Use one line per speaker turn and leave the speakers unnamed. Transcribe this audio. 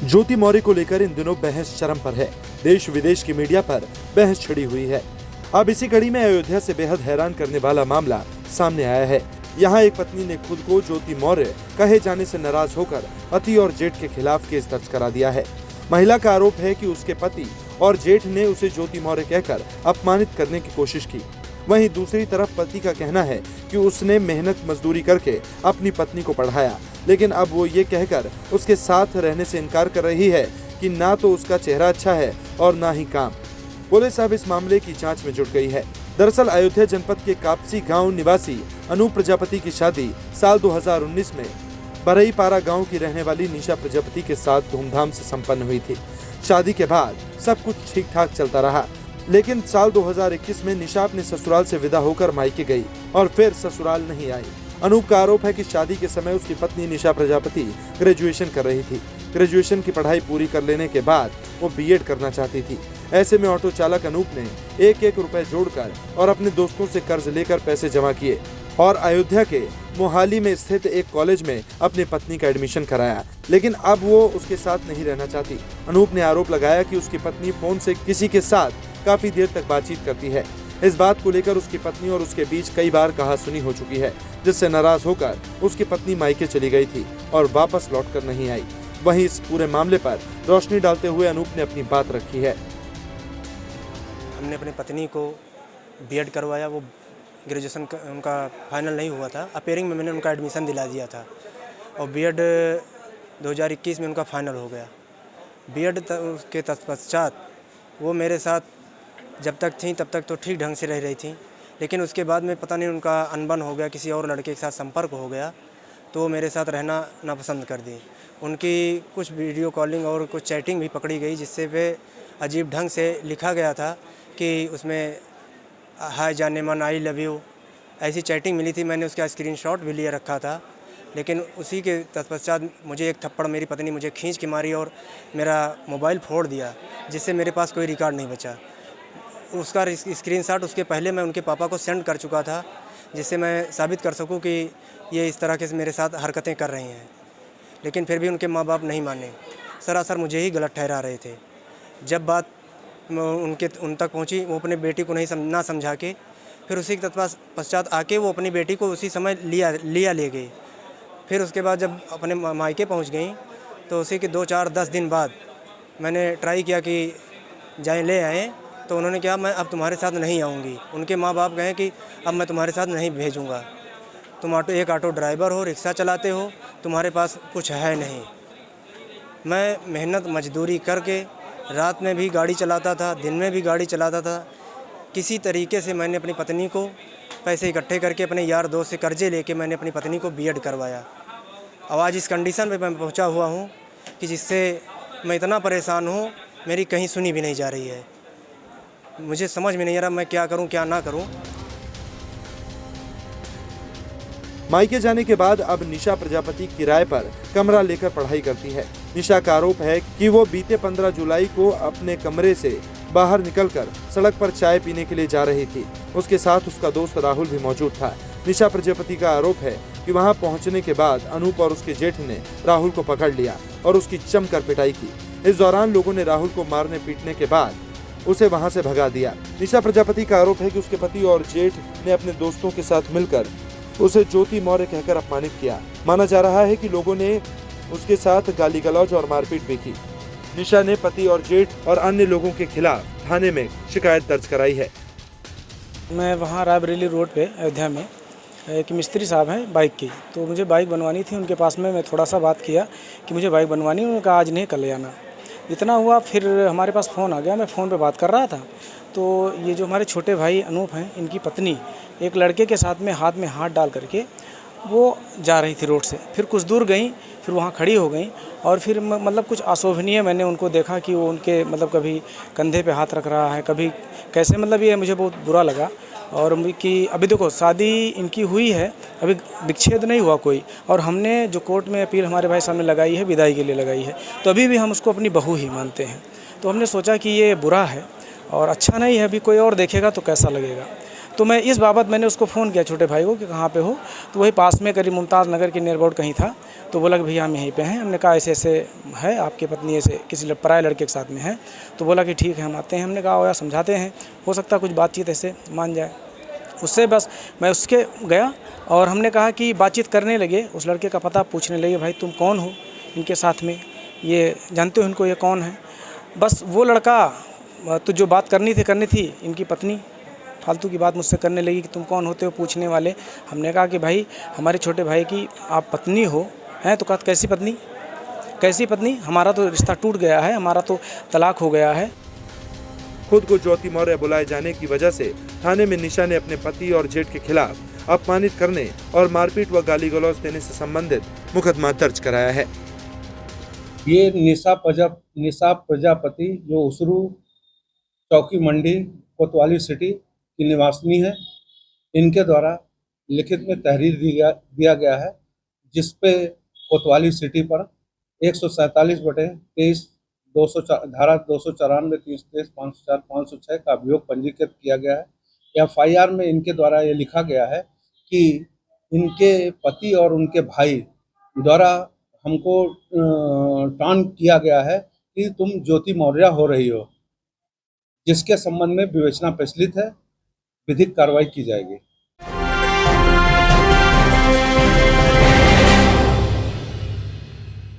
ज्योति मौर्य को लेकर इन दिनों बहस चरम पर है। देश विदेश की मीडिया पर बहस छिड़ी हुई है। अब इसी कड़ी में अयोध्या से बेहद हैरान करने वाला मामला सामने आया है। यहाँ एक पत्नी ने खुद को ज्योति मौर्य कहे जाने से नाराज होकर पति और जेठ के खिलाफ केस दर्ज करा दिया है। महिला का आरोप है कि उसके पति और जेठ ने उसे ज्योति मौर्य कहकर अपमानित करने की कोशिश की। वहीं दूसरी तरफ पति का कहना है कि उसने मेहनत मजदूरी करके अपनी पत्नी को पढ़ाया, लेकिन अब वो ये कहकर उसके साथ रहने से इनकार कर रही है कि ना तो उसका चेहरा अच्छा है और ना ही काम। पुलिस अब इस मामले की जांच में जुट गई है। दरअसल अयोध्या जनपद के कापसी गांव निवासी अनूप प्रजापति की शादी साल 2019 में बरईपारा गांव की रहने वाली निशा प्रजापति के साथ धूमधाम से संपन्न हुई थी। शादी के बाद सब कुछ ठीक ठाक चलता रहा, लेकिन साल 2021 में निशा अपने ससुराल से विदा होकर मायके गई और फिर ससुराल नहीं आई। अनूप का आरोप है कि शादी के समय उसकी पत्नी निशा प्रजापति ग्रेजुएशन कर रही थी। ग्रेजुएशन की पढ़ाई पूरी कर लेने के बाद वो बीएड करना चाहती थी। ऐसे में ऑटो चालक अनूप ने एक रुपए जोड़कर और अपने दोस्तों से कर्ज लेकर पैसे जमा किए और अयोध्या के मोहाली में स्थित एक कॉलेज में अपनी पत्नी का एडमिशन कराया, लेकिन अब वो उसके साथ नहीं रहना चाहती। अनूप ने आरोप लगाया कि उसकी पत्नी फोन से किसी के साथ काफी देर तक बातचीत करती है। इस बात को लेकर उसकी पत्नी और उसके बीच कई बार कहासुनी हो चुकी है, जिससे नाराज होकर उसकी पत्नी मायके चली गई थी और वापस लौटकर नहीं आई। वहीं इस पूरे मामले पर रोशनी डालते हुए अनूप ने अपनी बात रखी है।
हमने अपनी पत्नी को बीएड करवाया, वो ग्रेजुएशन उनका फाइनल नहीं हुआ था। अपेयरिंग में मैंने उनका एडमिशन दिला दिया था और बीएड 2021 में उनका फाइनल हो गया। बीएड के तत्पश्चात वो मेरे साथ जब तक थी तब तक तो ठीक ढंग से रह रही थी, लेकिन उसके बाद में पता नहीं उनका अनबन हो गया, किसी और लड़के के साथ संपर्क हो गया तो वो मेरे साथ रहना नापसंद कर दी। उनकी कुछ वीडियो कॉलिंग और कुछ चैटिंग भी पकड़ी गई, जिससे वे अजीब ढंग से लिखा गया था कि उसमें हाय जाने मन, आई लव यू, ऐसी चैटिंग मिली थी। मैंने उसका स्क्रीनशॉट भी लिए रखा था, लेकिन उसी के तत्पश्चात मुझे एक थप्पड़ मेरी पत्नी मुझे खींच के मारी और मेरा मोबाइल फोड़ दिया, जिससे मेरे पास कोई रिकॉर्ड नहीं बचा। उसका स्क्रीनशॉट उसके पहले मैं उनके पापा को सेंड कर चुका था, जिससे मैं साबित कर सकूं कि ये इस तरह के मेरे साथ हरकतें कर रही हैं, लेकिन फिर भी उनके माँ बाप नहीं माने, सरासर मुझे ही गलत ठहरा रहे थे। जब बात उन तक पहुंची, वो अपने बेटी को ना समझा के फिर उसी के पश्चात आके वो अपनी बेटी को उसी समय ले गई। फिर उसके बाद जब अपने मायके पहुंच गई तो उसी के 2-4-10 दिन बाद मैंने ट्राई किया कि जाएं ले आएँ, तो उन्होंने कहा मैं अब तुम्हारे साथ नहीं आऊँगी। उनके माँ बाप कहें कि अब मैं तुम्हारे साथ नहीं भेजूँगा, तुम एक ऑटो ड्राइवर हो, रिक्शा चलाते हो, तुम्हारे पास कुछ है नहीं। मैं मेहनत मजदूरी करके रात में भी गाड़ी चलाता था, दिन में भी गाड़ी चलाता था। किसी तरीके से मैंने अपनी पत्नी को पैसे इकट्ठे करके अपने यार दोस्त से कर्जे लेके मैंने अपनी पत्नी को बीएड करवाया। अब आज इस कंडीशन पे मैं पहुंचा हुआ हूं कि जिससे मैं इतना परेशान हूं, मेरी कहीं सुनी भी नहीं जा रही है। मुझे समझ में नहीं आ रहा मैं क्या करूं क्या ना करूं।
मायके जाने के बाद अब निशा प्रजापति किराए पर कमरा लेकर पढ़ाई करती है। निशा का आरोप है कि वो बीते 15 जुलाई को अपने कमरे से बाहर निकलकर सड़क पर चाय पीने के लिए जा रही थी। उसके साथ उसका दोस्त राहुल भी मौजूद था। निशा प्रजापति का आरोप है कि वहां पहुंचने के बाद अनूप और उसके जेठ ने राहुल को पकड़ लिया और उसकी जमकर पिटाई की। इस दौरान लोगों ने राहुल को मारने पीटने के बाद उसे वहां से भगा दिया। निशा प्रजापति का आरोप है कि उसके पति और जेठ ने अपने दोस्तों के साथ मिलकर उसे ज्योति मौर्य कहकर अपमानित किया। माना जा रहा है कि लोगों ने उसके साथ गाली गलौज और मारपीट भी की। निशा ने पति और जेठ और अन्य लोगों के खिलाफ थाने में शिकायत दर्ज कराई है।
मैं वहाँ रायबरेली रोड पे अयोध्या में एक मिस्त्री साहब हैं बाइक की, तो मुझे बाइक बनवानी थी। उनके पास में मैं थोड़ा सा बात किया कि मुझे बाइक बनवानी है। उन्होंने कहा आज नहीं कल ले आना। इतना हुआ, फिर हमारे पास फ़ोन आ गया। मैं फ़ोन पे बात कर रहा था तो ये जो हमारे छोटे भाई अनूप हैं, इनकी पत्नी एक लड़के के साथ में हाथ में हाथ डाल करके वो जा रही थी रोड से। फिर कुछ दूर गई, फिर वहाँ खड़ी हो गई और फिर मतलब कुछ अशोभनीय मैंने उनको देखा कि वो उनके मतलब कभी कंधे पे हाथ रख रहा है, कभी कैसे, मतलब ये मुझे बहुत बुरा लगा। और कि अभी देखो शादी इनकी हुई है, अभी विच्छेद नहीं हुआ कोई, और हमने जो कोर्ट में अपील हमारे भाई साहब ने लगाई है, विदाई के लिए लगाई है, तो अभी भी हम उसको अपनी बहू ही मानते हैं। तो हमने सोचा कि ये बुरा है और अच्छा नहीं है, अभी कोई और देखेगा तो कैसा लगेगा। तो मैं इस बाबत मैंने उसको फ़ोन किया छोटे भाई को कि कहाँ पे हो, तो वही पास में करीब मुमताज़ नगर के नियर अबाउट कहीं था। तो बोला कि भैया हम यहीं पे हैं। हमने कहा ऐसे ऐसे है, आपकी पत्नी ऐसे किसी पराये लड़के के साथ में है। तो बोला कि ठीक है हम आते हैं। हमने कहा यार समझाते हैं, हो सकता है कुछ बातचीत ऐसे मान जाए। उससे बस मैं उसके गया और हमने कहा कि बातचीत करने लगे। उस लड़के का पता पूछने लगे, भाई तुम कौन हो इनके साथ में, ये जानते हो इनको, ये कौन है? बस वो लड़का तो जो बात करनी थी इनकी पत्नी फालतू की बात मुझसे करने लगी कि तुम कौन होते हो पूछने वाले। हमने कहा कि भाई हमारे छोटे भाई की आप पत्नी हो हैं? तो कहा कैसी पत्नी, कैसी पत्नी, हमारा तो रिश्ता टूट गया है, हमारा तो तलाक हो गया है।
खुद को ज्योति मौर्य बुलाए जाने की वजह से थाने में निशा ने अपने पति और जेठ के खिलाफ अपमानित करने और मारपीट व गाली गलौज देने से संबंधित मुकदमा दर्ज कराया है।
ये निशा प्रजापति जो उसरू चौकी मंडी कोतवाली सिटी की निवासिनी है, इनके द्वारा लिखित में तहरीर दिया गया है, जिसपे कोतवाली सिटी पर 147/23 धारा 294, 323, 504, 506 का अभियोग पंजीकृत किया गया है। FIR में इनके द्वारा ये लिखा गया है कि इनके पति और उनके भाई द्वारा हमको टॉन्ट किया गया है कि तुम ज्योति मौर्य हो रही हो, जिसके संबंध में विवेचना प्रचलित है, विधिक कार्रवाई की जाएगी।